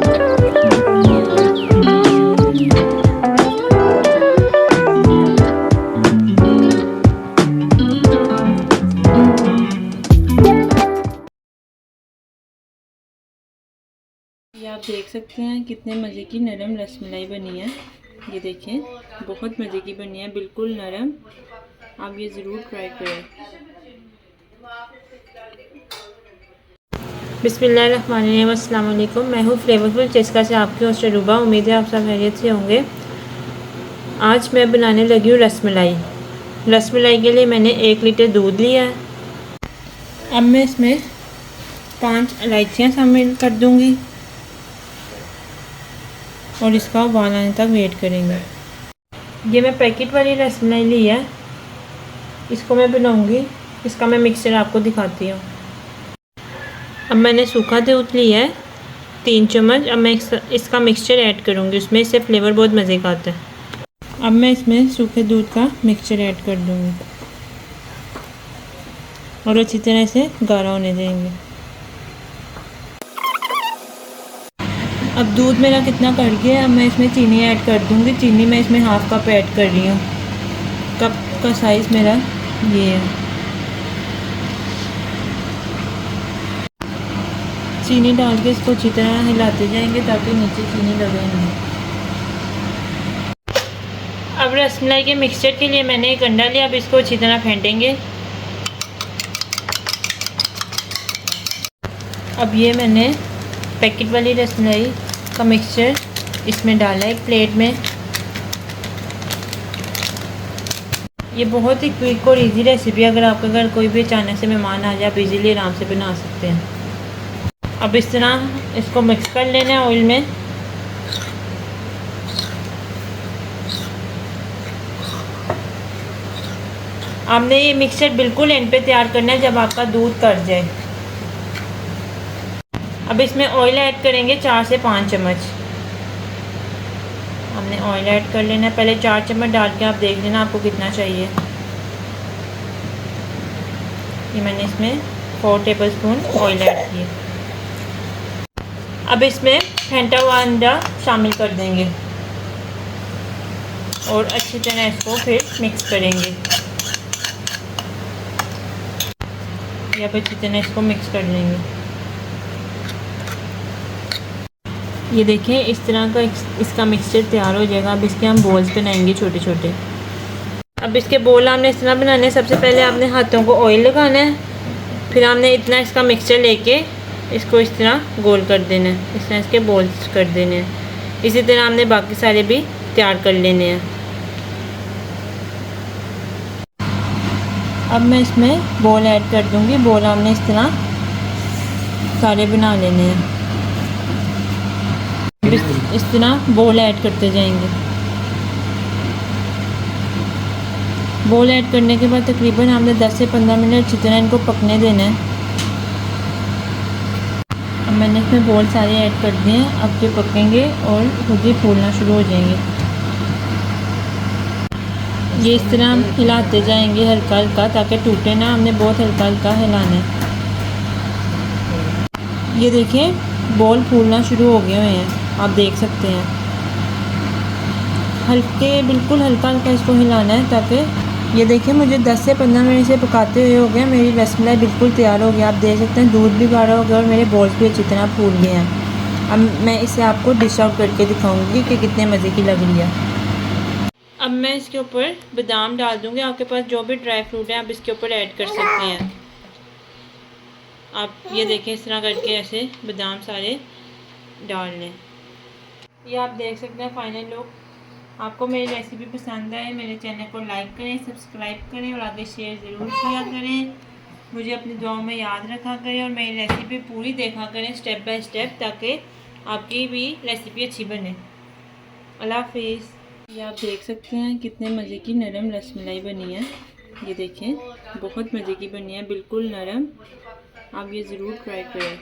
ये आप देख सकते हैं कितने मज़े की नरम रसमलाई बनी है। ये देखें, बहुत मज़े की बनी है, बिल्कुल नरम। आप ये ज़रूर ट्राई करें। बिस्मिल्लाहिर्रहमानिर्रहीम, अस्सलाम वालेकुम। मैं हूँ फ्लेवरफुल चेस्का से आपकी होस्ट रूबा। उम्मीद है आप सब खैरियत से होंगे। आज मैं बनाने लगी हूँ रसमलाई। रसमलाई के लिए मैंने 1 लीटर दूध लिया है। अब मैं इसमें 5 इलायचियाँ शामिल कर दूँगी और इसका उबाल आने तक वेट करेंगे। ये मैं पैकेट वाली रसमलाई ली है, इसको मैं बनाऊँगी। इसका मैं मिक्सचर आपको दिखाती हूँ। अब मैंने सूखा दूध लिया है 3 चम्मच। अब मैं इसका मिक्सचर ऐड करूँगी, उसमें इससे फ्लेवर बहुत मज़े का आता है। अब मैं इसमें सूखे दूध का मिक्सचर ऐड कर दूँगी और अच्छी तरह से गाढ़ा होने देंगे। अब दूध मेरा कितना कट गया है, अब मैं इसमें चीनी ऐड कर दूँगी। चीनी मैं इसमें हाफ़ कप ऐड कर रही हूँ। कप का साइज़ मेरा ये है। चीनी डाल के इसको अच्छी तरह हिलाते जाएंगे ताकि नीचे चीनी लगे नहीं। अब रसमलाई के मिक्सचर के लिए मैंने एक अंडा लिया। अब इसको अच्छी तरह फेंटेंगे। अब ये मैंने पैकेट वाली रसमलाई का मिक्सचर इसमें डाला एक प्लेट में। ये बहुत ही क्विक और इजी रेसिपी है। अगर आपके घर कोई भी अचानक से मेहमान आ जाए, आप इजीली आराम से बना सकते हैं। अब इस तरह इसको मिक्स कर लेना है ऑयल में। आपने ये मिक्सचर बिल्कुल एंड पे तैयार करना है, जब आपका दूध कट जाए। अब इसमें ऑयल ऐड करेंगे 4 से 5 चम्मच। हमने ऑयल ऐड कर लेना है। पहले 4 चम्मच डाल के आप देख लेना आपको कितना चाहिए। ये मैंने इसमें 4 टेबलस्पून ऑयल ऐड किए। अब इसमें फेंटा हुआ अंडा शामिल कर देंगे और अच्छी तरह इसको फिर मिक्स करेंगे। या फिर अच्छी तरह इसको मिक्स कर लेंगे। ये देखें, इस तरह का इसका मिक्सचर तैयार हो जाएगा। अब इसके हम बॉल्स बनाएंगे छोटे छोटे। अब इसके बॉल हमने इस तरह बनाने हैं। सबसे पहले आपने हाथों को ऑयल लगाना है, फिर हमने इतना इसका मिक्सचर लेके इसको इस तरह गोल कर देना है। इस तरह इसके बॉल्स कर देने हैं। इसी तरह हमने बाकी सारे भी तैयार कर लेने हैं। अब मैं इसमें बॉल ऐड कर दूंगी। बॉल हमने इस तरह सारे बना लेने हैं। इस तरह बॉल ऐड करते जाएंगे। बॉल ऐड करने के बाद तकरीबन हमने 10 से 15 मिनट अच्छी तरह इनको पकने देना है। अब मैंने इसमें बॉल सारे ऐड कर दिए हैं। अब ये पकेंगे और खुद ही फूलना शुरू हो जाएंगे। ये इस तरह हम हिलाते जाएंगे हल्का हल्का, ताकि टूटे ना। हमने बहुत हल्का हल्का हिलाना है। ये देखें, बॉल फूलना शुरू हो गए हुए हैं, आप देख सकते हैं। बिल्कुल हल्का हल्का इसको हिलाना है, ताकि ये देखिए मुझे 10 से 15 मिनट से पकाते हुए हो गया। मेरी रसमलाई बिल्कुल तैयार हो गया। आप देख सकते हैं दूध भी गाढ़ा हो गया और मेरे बॉल्स भी अच्छी तरह फूल गए हैं। अब मैं इसे आपको डिश आउट करके दिखाऊंगी कि कितने मज़े की लग रही है। अब मैं इसके ऊपर बादाम डाल दूँगी। आपके पास जो भी ड्राई फ्रूट है आप इसके ऊपर ऐड कर सकते हैं। आप ये देखें, इस तरह करके ऐसे बादाम सारे डाल लें। ये आप देख सकते हैं फाइनल लुक। आपको मेरी रेसिपी पसंद आए, मेरे चैनल को लाइक करें, सब्सक्राइब करें और आगे शेयर ज़रूर किया करें। मुझे अपनी दुआओं में याद रखा करें और मेरी रेसिपी पूरी देखा करें स्टेप बाय स्टेप, ताकि आपकी भी रेसिपी अच्छी बने। अल्लाह हाफिज़। ये आप देख सकते हैं कितने मज़े की नरम रसमलाई बनी है। ये देखें, बहुत मज़े की बनी है, बिल्कुल नरम। आप ये ज़रूर ट्राई करें।